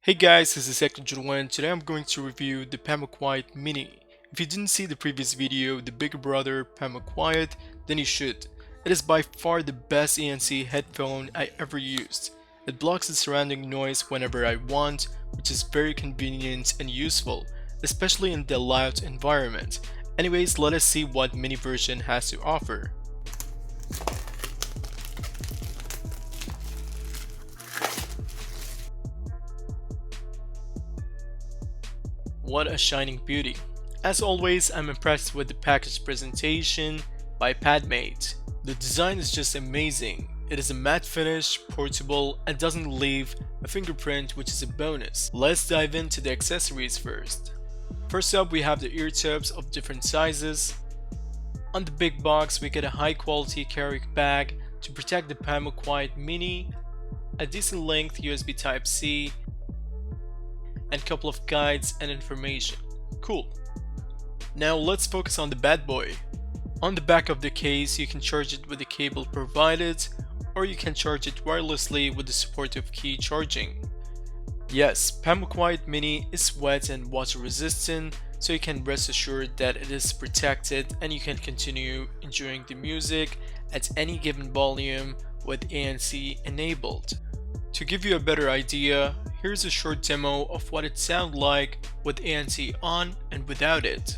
Hey guys, this is Juan. Today I'm going to review the Pamu Quiet Mini. If you didn't see the previous video, the bigger brother Pamu Quiet, then you should. It is by far the best ANC headphone I ever used. It blocks the surrounding noise whenever I want, which is very convenient and useful, especially in the loud environment. Anyways, let us see what mini version has to offer. What a shining beauty. As always, I'm impressed with the package presentation by Padmate. The design is just amazing. It is a matte finish, portable, and doesn't leave a fingerprint, which is a bonus. Let's dive into the accessories first. First up, we have the ear tips of different sizes. On the big box, we get a high quality carry bag to protect the Pamu Quiet Mini, a decent length USB Type-C, and couple of guides and information. Cool. Now let's focus on the bad boy. On the back of the case, you can charge it with the cable provided, or you can charge it wirelessly with the support of key charging. Yes, Pamu Quiet Mini is wet and water resistant, so you can rest assured that it is protected and you can continue enjoying the music at any given volume with ANC enabled. To give you a better idea, here's a short demo of what it sounds like with ANC on and without it.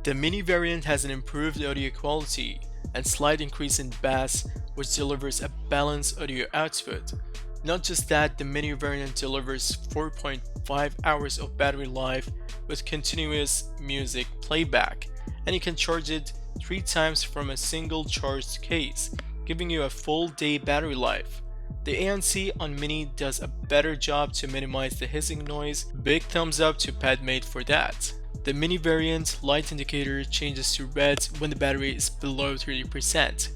The mini variant has an improved audio quality and slight increase in bass, which delivers a balanced audio output. Not just that, the mini variant delivers 4.5 hours of battery life with continuous music playback, and you can charge it 3 times from a single charged case, giving you a full day battery life. The ANC on Mini does a better job to minimize the hissing noise. Big thumbs up to Padmate for that. The mini variant light indicator changes to red when the battery is below 30%.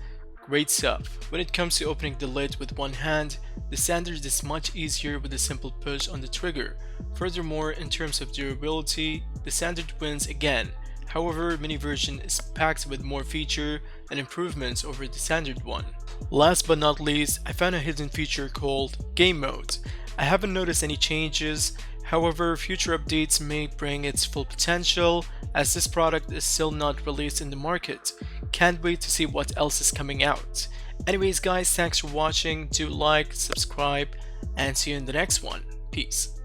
Great stuff. When it comes to opening the lid with one hand, the standard is much easier with a simple push on the trigger. Furthermore, in terms of durability, the standard wins again. However, mini version is packed with more feature and improvements over the standard one. Last but not least, I found a hidden feature called Gamemode. I haven't noticed any changes. However, future updates may bring its full potential, as this product is still not released in the market. Can't wait to see what else is coming out. Anyways guys, thanks for watching, do like, subscribe, and see you in the next one. Peace.